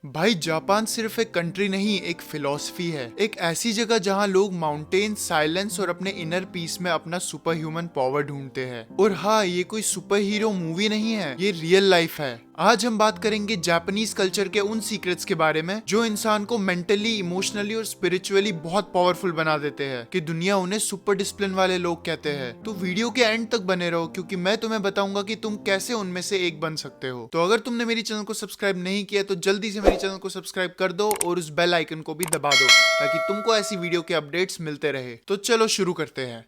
भाई जापान सिर्फ एक कंट्री नहीं, एक फिलॉसफी है। एक ऐसी जगह जहां लोग माउंटेन, साइलेंस और अपने इनर पीस में अपना सुपर ह्यूमन पावर ढूंढते हैं। और हाँ, ये कोई सुपर हीरो मूवी नहीं है, ये रियल लाइफ है। आज हम बात करेंगे जापानीज कल्चर के उन सीक्रेट्स के बारे में जो इंसान को मेंटली, इमोशनली और स्पिरिचुअली बहुत पावरफुल बना देते हैं कि दुनिया उन्हें सुपर डिसिप्लिन वाले लोग कहते हैं। तो वीडियो के एंड तक बने रहो, क्योंकि मैं तुम्हें बताऊंगा कि तुम कैसे उनमें से एक बन सकते हो। तो अगर तुमने मेरी चैनल को सब्सक्राइब नहीं किया तो जल्दी से मेरी चैनल को सब्सक्राइब कर दो और उस बेल आइकन को भी दबा दो, ताकि तुमको ऐसी वीडियो के अपडेट्स मिलते रहे। तो चलो शुरू करते हैं।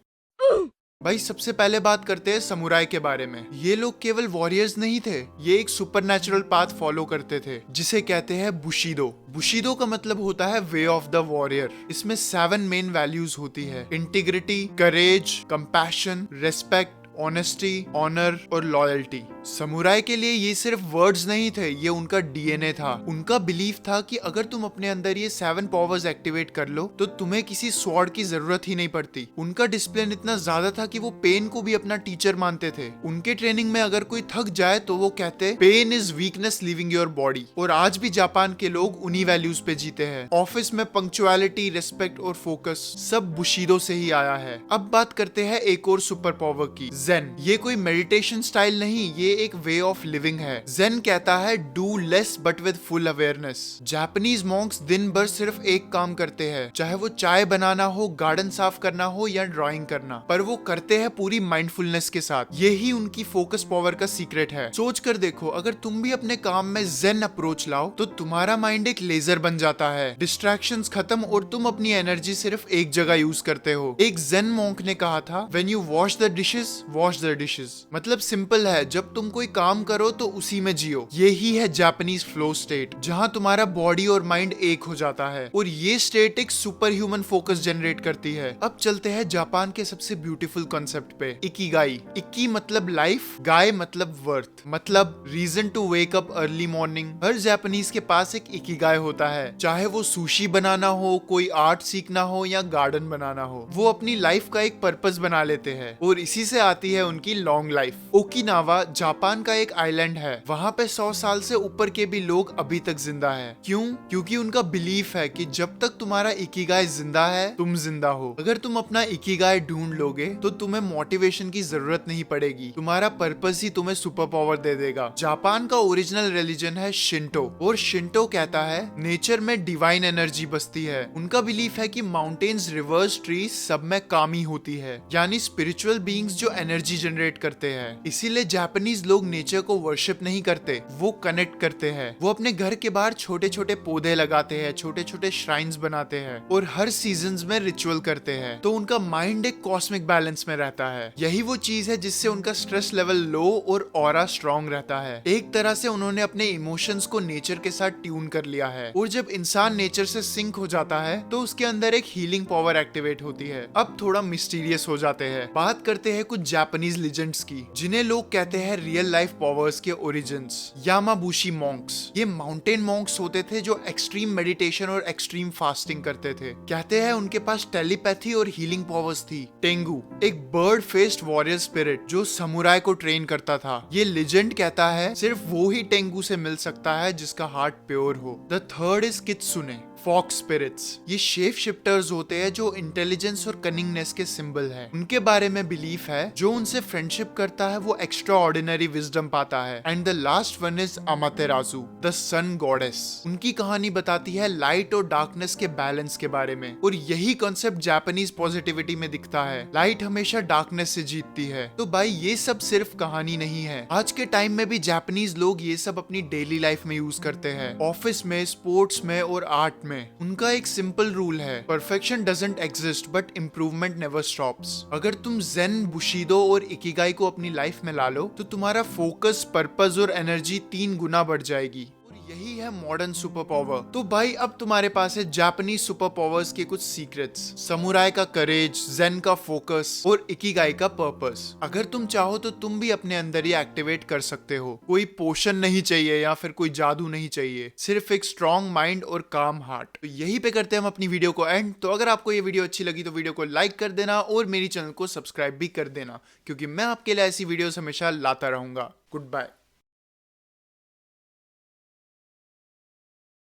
भाई सबसे पहले बात करते हैं समुराई के बारे में। ये लोग केवल वॉरियर्स नहीं थे, ये एक सुपरनैचुरल पाथ फॉलो करते थे जिसे कहते हैं बुशिदो। बुशिदो का मतलब होता है वे ऑफ द वॉरियर। इसमें 7 मेन वैल्यूज होती है: इंटीग्रिटी, करेज, कंपैशन, रेस्पेक्ट, ऑनेस्टी, ऑनर और लॉयल्टी। समुराई के लिए ये सिर्फ वर्ड्स नहीं थे, ये उनका डीएनए था। उनका बिलीफ था कि अगर तुम अपने अंदर ये 7 पावर्स एक्टिवेट कर लो तो तुम्हें किसी स्वॉर्ड की जरूरत ही नहीं पड़ती। उनका डिसिप्लिन इतना ज्यादा था कि वो पेन को भी अपना टीचर मानते थे। उनके ट्रेनिंग में अगर कोई थक जाए तो वो कहते pain is weakness living your body. और आज भी जापान के लोग उन्हीं वैल्यूज पे जीते हैं। ऑफिस में पंक्चुअलिटी, रेस्पेक्ट और फोकस सब बुशिदो से ही आया है। अब बात करते हैं एक और सुपर पावर की, ज़ेन। ये कोई मेडिटेशन स्टाइल नहीं, ये एक वे ऑफ लिविंग है। ज़ेन कहता है do less but with full awareness. Japanese Monks दिन भर सिर्फ एक काम करते हैं, चाहे वो चाय बनाना हो, गार्डन साफ करना हो या ड्राइंग करना, पर वो करते हैं पूरी माइंडफुलनेस के साथ। यही उनकी फोकस पावर का सीक्रेट है। सोच कर देखो, अगर तुम भी अपने काम में ज़ेन अप्रोच लाओ तो तुम्हारा माइंड एक लेजर बन जाता है। डिस्ट्रैक्शंस खत्म और तुम अपनी एनर्जी सिर्फ एक जगह यूज करते हो। एक ज़ेन मॉन्क ने कहा था, when you wash the dishes, wash the dishes. मतलब सिंपल है, जब तुम कोई काम करो तो उसी में जियो। यही है जापानीज फ्लो स्टेट, जहां तुम्हारा बॉडी और माइंड एक हो जाता है। और ये स्टेट एक सुपर ह्यूमन फोकस जनरेट करती है। अब चलते हैं जापान के सबसे ब्यूटीफुल कॉन्सेप्ट पे, इकिगाई। इक्की मतलब लाइफ, गाय मतलब वर्थ, मतलब reason to wake up early morning. हर जापानीज के पास एक इकिगाई होता है, चाहे वो सुशी बनाना हो, कोई आर्ट सीखना हो या गार्डन बनाना हो। वो अपनी लाइफ का एक पर्पस बना लेते हैं और इसी से आती है उनकी लॉन्ग लाइफ। ओकिनावा जापान का एक आइलैंड है, वहाँ पे 100 साल से ऊपर के भी लोग अभी तक जिंदा है। क्यों? क्योंकि उनका बिलीफ है कि जब तक तुम्हारा इकिगाई जिंदा है, तुम जिंदा हो। अगर तुम अपना इकिगाई ढूंढ लोगे तो तुम्हें मोटिवेशन की जरूरत नहीं पड़ेगी, तुम्हारा पर्पस ही तुम्हें सुपर पावर दे देगा। जापान का ओरिजिनल रिलीजन है शिंटो, और शिंटो कहता है नेचर में डिवाइन एनर्जी बसती है। उनका बिलीफ है कि माउंटेन्स, रिवर्स, ट्रीज सब में कामी होती है, यानी स्पिरिचुअल बीइंग्स जो एनर्जी जनरेट करते हैं। इसीलिए जापानीज लोग नेचर को वर्शिप नहीं करते, वो कनेक्ट करते हैं। वो अपने घर के बाहर छोटे छोटे पौधे लगाते हैं, छोटे छोटे श्राइन्स बनाते हैं और हर सीजन्स में रिचुअल करते हैं। तो उनका माइंड एक कॉस्मिक बैलेंस में रहता है। यही वो चीज है जिससे उनका स्ट्रेस लेवल लो और ऑरा स्ट्रॉन्ग रहता है। एक तरह से उन्होंने अपने इमोशंस को नेचर के साथ ट्यून कर लिया है। और जब इंसान नेचर से सिंक हो जाता है तो उसके अंदर एक हीलिंग पावर एक्टिवेट होती है। अब थोड़ा मिस्टीरियस हो जाते हैं, बात करते हैं कुछ जापानीज लेजेंड्स की, जिन्हें लोग कहते हैं रियल लाइफ पावर्स के ओरिजिन्स। यामाबुशी मॉन्क्स। ये माउंटेन मॉन्क्स होते थे जो एक्सट्रीम मेडिटेशन और एक्सट्रीम फास्टिंग करते थे। कहते हैं उनके पास टेलीपैथी और हीलिंग पावर्स थी। टेंगू एक बर्ड फेस्ड वॉरियर स्पिरिट जो समुराई को ट्रेन करता था। ये लेजेंड कहता है सिर्फ वो ही टेंगू से मिल सकता है जिसका हार्ट प्योर हो। The third is kitsune, fox spirits. ये शेप शिफ्टर्स होते हैं जो इंटेलिजेंस और कनिंगनेस के सिंबल है। उनके बारे में बिलीफ है जो उनसे फ्रेंडशिप करता है वो एक्स्ट्रा ऑर्डिनरी विजडम पाता है। And the last one is Amaterasu, the sun goddess. उनकी कहानी बताती है लाइट और डार्कनेस के बैलेंस के बारे में। और यही कॉन्सेप्ट जापानीज पॉजिटिविटी में दिखता है, लाइट हमेशा डार्कनेस से जीतती है। तो भाई ये सब सिर्फ कहानी नहीं है, आज के टाइम में भी जापानीज लोग ये सब अपनी डेली लाइफ में यूज करते हैं। ऑफिस में, स्पोर्ट्स में और आर्ट में। उनका एक सिंपल रूल है, perfection doesn't exist but improvement never stops. अगर तुम ज़ेन, बुशिदो और इकिगाई को अपनी लाइफ में ला लो तो तुम्हारा फोकस, पर्पस और एनर्जी 3 गुना बढ़ जाएगी। यही है मॉडर्न सुपर पावर। तो भाई अब तुम्हारे पास है जापानीज सुपर पावर्स के कुछ सीक्रेट्स, समुराई का करेज, ज़ेन का फोकस और इकिगाई का पर्पस। अगर तुम चाहो तो तुम भी अपने अंदर ही एक्टिवेट कर सकते हो। कोई पोशन नहीं चाहिए या फिर कोई जादू नहीं चाहिए, सिर्फ एक स्ट्रॉन्ग माइंड और काम हार्ट। तो यही पे करते हैं हम अपनी वीडियो को एंड। तो अगर आपको ये वीडियो अच्छी लगी तो वीडियो को लाइक कर देना और मेरी चैनल को सब्सक्राइब भी कर देना, क्योंकि मैं आपके लिए ऐसी वीडियोस हमेशा लाता रहूंगा। Good bye.